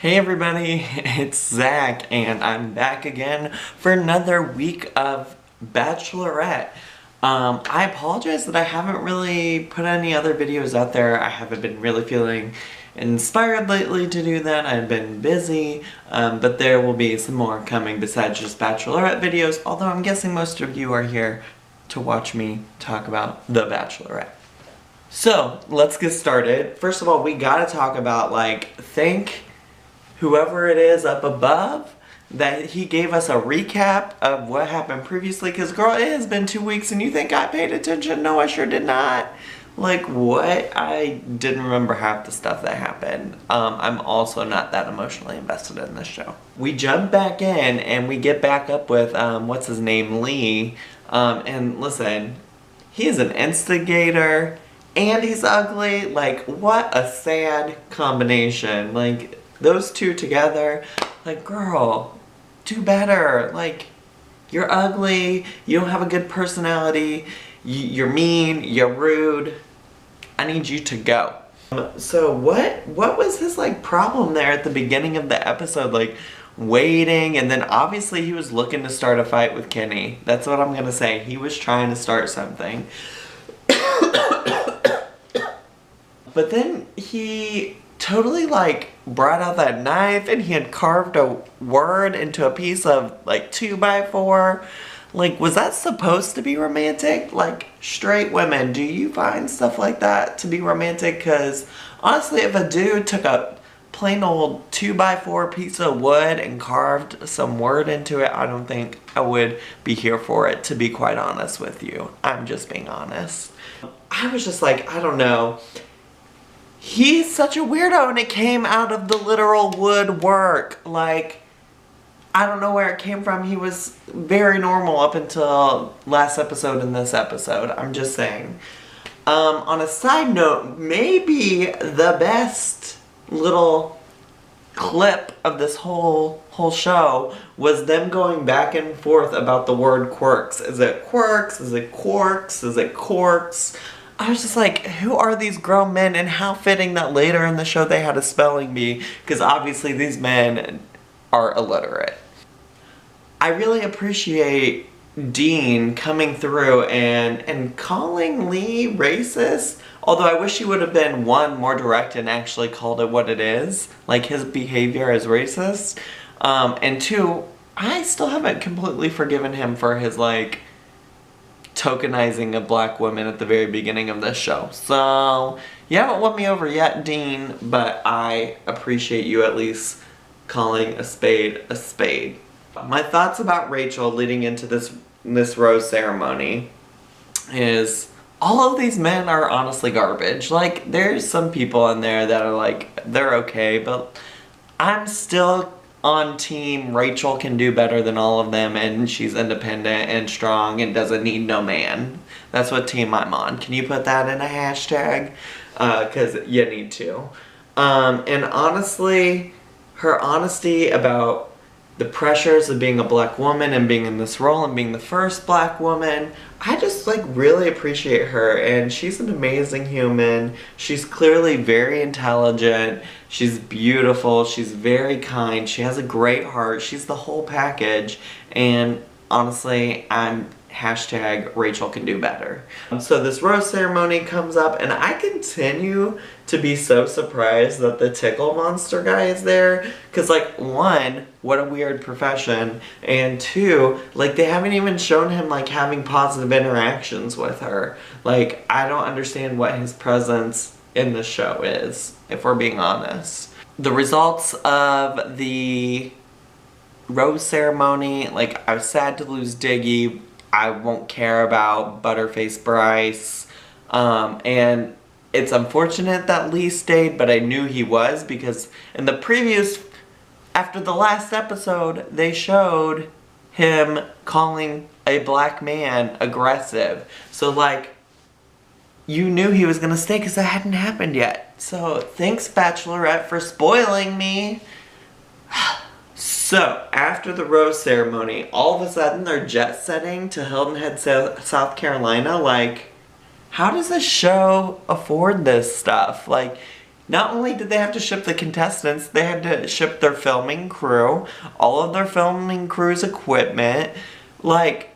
Hey everybody, it's Zach and I'm back again for another week of Bachelorette. I apologize that I haven't really put any other videos out there. I haven't been really feeling inspired lately to do that. I've been busy, but there will be some more coming besides just Bachelorette videos, although I'm guessing most of you are here to watch me talk about The Bachelorette. So, let's get started. First of all, we gotta talk about, thank whoever it is up above that he gave us a recap of what happened previously, because girl, it has been 2 weeks and you think I paid attention? No, I sure did not. Like, what? I didn't remember half the stuff that happened. I'm also not that emotionally invested in this show. We jump back in and we get back up with, what's his name, Lee. And listen, he is an instigator and he's ugly. Like, what a sad combination. Like, those two together, like, girl, do better. Like, you're ugly, you don't have a good personality, you're mean, you're rude. I need you to go. So what was his, problem there at the beginning of the episode? Like, waiting, and then obviously he was looking to start a fight with Kenny. That's what I'm gonna say. He was trying to start something. But then he totally brought out that knife and he had carved a word into a piece of 2x4. Like, was that supposed to be romantic? Like, straight women, do you find stuff like that to be romantic? Because honestly, if a dude took a plain old 2x4 piece of wood and carved some word into it, I don't think I would be here for it, to be quite honest with you. I'm just being honest. I was just like, I don't know. He's such a weirdo, and it came out of the literal woodwork. Like, I don't know where it came from. He was very normal up until last episode and this episode. I'm just saying. On a side note, maybe the best little clip of this whole show was them going back and forth about the word quirks. Is it quirks? Is it quarks? Is it corks? I was just like, who are these grown men, and how fitting that later in the show they had a spelling bee, because obviously these men are illiterate. I really appreciate Dean coming through and calling Lee racist, although I wish he would have been, one, more direct and actually called it what it is, like his behavior is racist, and two, I still haven't completely forgiven him for his, tokenizing a black woman at the very beginning of this show. So, you haven't won me over yet, Dean, but I appreciate you at least calling a spade a spade. My thoughts about Rachel leading into this rose ceremony is all of these men are honestly garbage. Like, there's some people in there that are they're okay, but I'm still on team Rachel can do better than all of them, and she's independent and strong and doesn't need no man. That's what team I'm on. Can you put that in a hashtag? Because you need to. And honestly, her honesty about the pressures of being a black woman and being in this role and being the first black woman, I just really appreciate her, and she's an amazing human. She's clearly very intelligent, she's beautiful, she's very kind, she has a great heart, she's the whole package, and honestly, I'm hashtag Rachel can do better. So this rose ceremony comes up, and I continue to be so surprised that the tickle monster guy is there, because one, what a weird profession, and two, they haven't even shown him having positive interactions with her. I don't understand what his presence in the show is, if we're being honest. The results of the rose ceremony, I was sad to lose Diggy. I won't care about Butterface Bryce, and it's unfortunate that Lee stayed, but I knew he was, because in the previews, after the last episode, they showed him calling a black man aggressive. So you knew he was gonna stay because that hadn't happened yet. So thanks, Bachelorette, for spoiling me. So, after the rose ceremony, all of a sudden they're jet setting to Hilton Head, South Carolina. How does this show afford this stuff? Not only did they have to ship the contestants, they had to ship their filming crew, all of their filming crew's equipment. Like,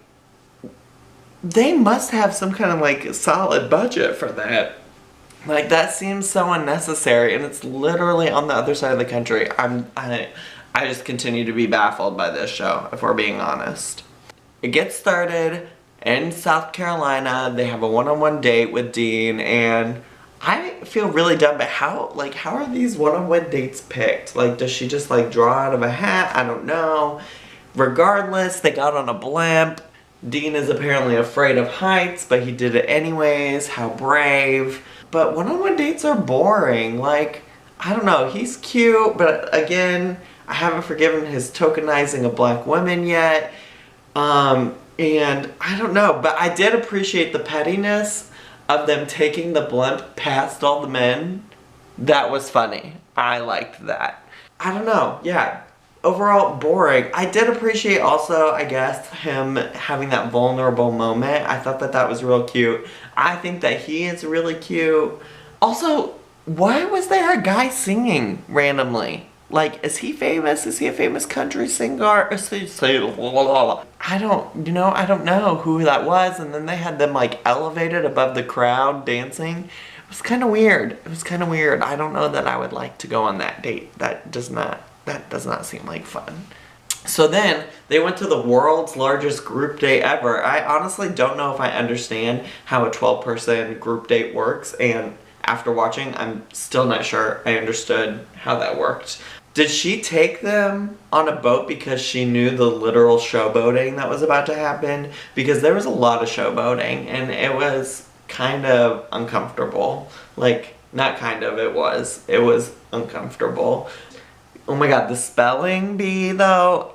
they must have some kind of, like, solid budget for that. Like, that seems so unnecessary, and it's literally on the other side of the country. I just continue to be baffled by this show, if we're being honest. It gets started in South Carolina. They have a one-on-one date with Dean, and I feel really dumb, but how are these one-on-one dates picked? Like, does she just, like, draw out of a hat? I don't know. Regardless, they got on a blimp. Dean is apparently afraid of heights, but he did it anyways. How brave. But one-on-one dates are boring. Like, I don't know. He's cute, but again, I haven't forgiven his tokenizing of black women yet. And I don't know, but I did appreciate the pettiness of them taking the blimp past all the men. That was funny. I liked that. I don't know. Yeah. Overall, boring. I did appreciate also, I guess, him having that vulnerable moment. I thought that that was real cute. I think that he is really cute. Also, why was there a guy singing randomly? Like, is he famous? Is he a famous country singer? I don't know who that was. And then they had them, like, elevated above the crowd dancing. It was kind of weird. It was kind of weird. I don't know that I would like to go on that date. That does not seem like fun. So then, they went to the world's largest group date ever. I honestly don't know if I understand how a 12-person group date works, and after watching, I'm still not sure I understood how that worked. Did she take them on a boat because she knew the literal showboating that was about to happen? Because there was a lot of showboating, and it was kind of uncomfortable. Like, not kind of, it was uncomfortable. Oh my god, the spelling bee though,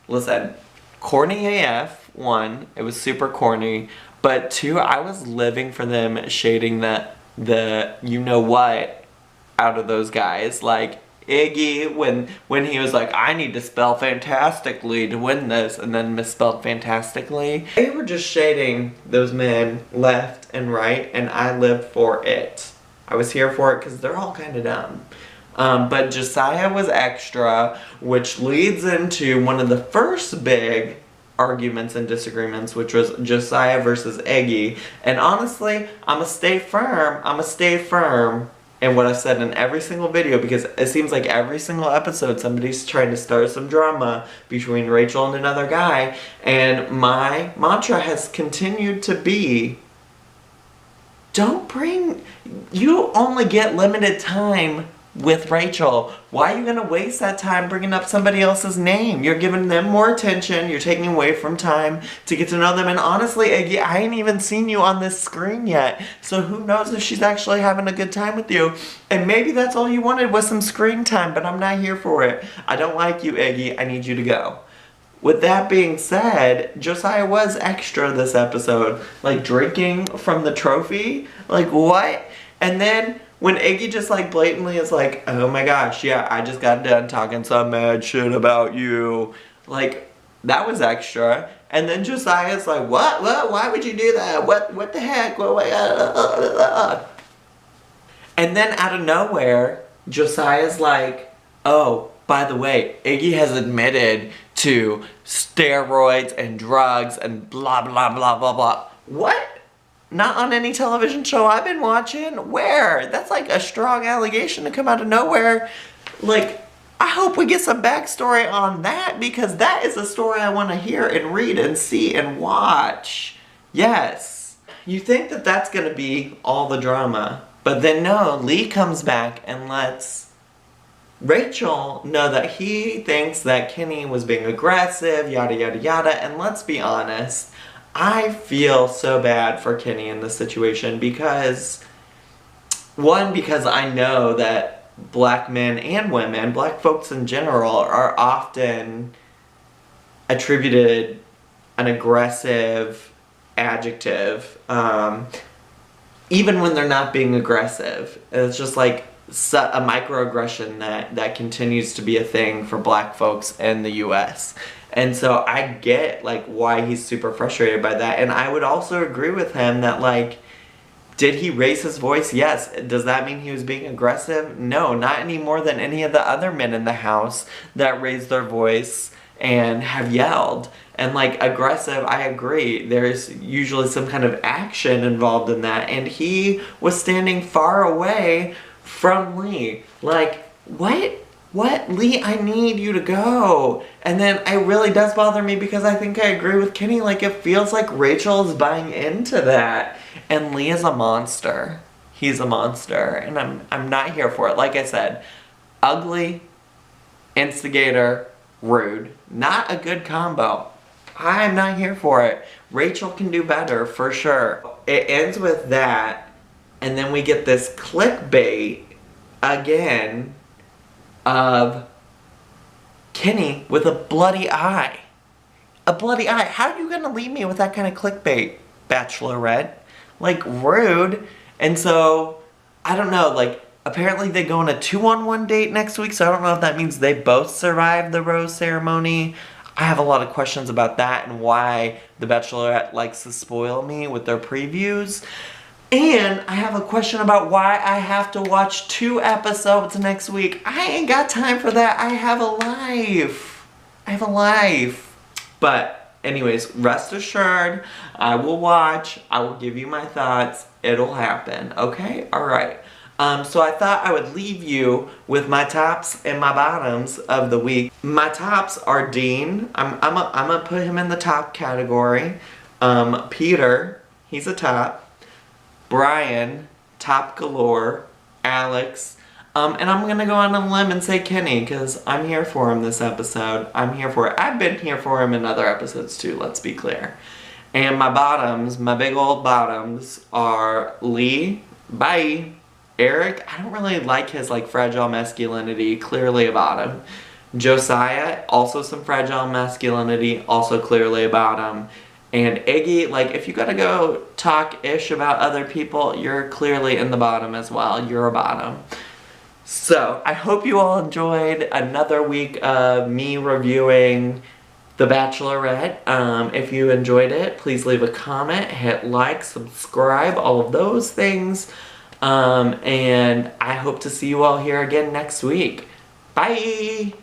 listen, corny AF, one, it was super corny, but two, I was living for them shading the you know what out of those guys. Like, Iggy, when he was like, I need to spell fantastically to win this, and then misspelled fantastically. They were just shading those men left and right, and I lived for it. I was here for it because they're all kind of dumb. But Josiah was extra, which leads into one of the first big arguments and disagreements, which was Josiah versus Iggy. And honestly, I'ma stay firm in what I've said in every single video, because it seems like every single episode somebody's trying to start some drama between Rachel and another guy, and my mantra has continued to be, you only get limited time with Rachel. Why are you gonna waste that time bringing up somebody else's name? You're giving them more attention, you're taking away from time to get to know them, and honestly, Iggy, I ain't even seen you on this screen yet, so who knows if she's actually having a good time with you. And maybe that's all you wanted was some screen time, but I'm not here for it. I don't like you, Iggy, I need you to go. With that being said, Josiah was extra this episode. Like, drinking from the trophy? Like, what? And then when Iggy just, like, blatantly is like, oh my gosh, yeah, I just got done talking some mad shit about you. Like, that was extra. And then Josiah's like, what? Why would you do that? What the heck? And then out of nowhere, Josiah's like, oh, by the way, Iggy has admitted to steroids and drugs and blah, blah, blah, blah, blah. What? Not on any television show I've been watching? Where? That's like a strong allegation to come out of nowhere. Like, I hope we get some backstory on that, because that is a story I want to hear and read and see and watch. Yes. You think that that's going to be all the drama, but then no, Lee comes back and lets Rachel know that he thinks that Kenny was being aggressive, yada yada yada, and let's be honest, I feel so bad for Kenny in this situation because, one, because I know that black men and women, black folks in general, are often attributed an aggressive adjective, even when they're not being aggressive. It's just like a microaggression that continues to be a thing for black folks in the US. And so I get, like, why he's super frustrated by that. And I would also agree with him that, like, Did he raise his voice? Yes. Does that mean he was being aggressive? No, not any more than any of the other men in the house that raised their voice and have yelled. And like aggressive, I agree. There's usually some kind of action involved in that. And he was standing far away from Lee. Like, what? What? Lee, I need you to go. And then it really does bother me because I think I agree with Kenny. Like, it feels like Rachel is buying into that. And Lee is a monster. He's a monster. And I'm not here for it. Like I said, ugly, instigator, rude. Not a good combo. I'm not here for it. Rachel can do better, for sure. It ends with that. And then we get this clickbait again of Kenny with a bloody eye. A bloody eye. How are you gonna leave me with that kind of clickbait, Bachelorette? Like, rude. And so, I don't know, like, apparently they go on a 2-on-1 date next week, so I don't know if that means they both survived the rose ceremony. I have a lot of questions about that and why the Bachelorette likes to spoil me with their previews. And I have a question about why I have to watch 2 episodes next week. I ain't got time for that. I have a life. I have a life. But anyways, rest assured, I will watch. I will give you my thoughts. It'll happen. Okay? Alright. So I thought I would leave you with my tops and my bottoms of the week. My tops are Dean. I'm gonna put him in the top category. Peter, he's a top. Brian, top galore. Alex, and I'm gonna go on a limb and say Kenny, because I'm here for him this episode. I'm here for it. I've been here for him in other episodes too, let's be clear. And my bottoms, my big old bottoms, are Lee, bye. Eric, I don't really like his like fragile masculinity, clearly a bottom. Josiah, also some fragile masculinity, also clearly a bottom. And Iggy, like, if you gotta go talk-ish about other people, you're clearly in the bottom as well. You're a bottom. So, I hope you all enjoyed another week of me reviewing The Bachelorette. If you enjoyed it, please leave a comment, hit like, subscribe, all of those things. And I hope to see you all here again next week. Bye!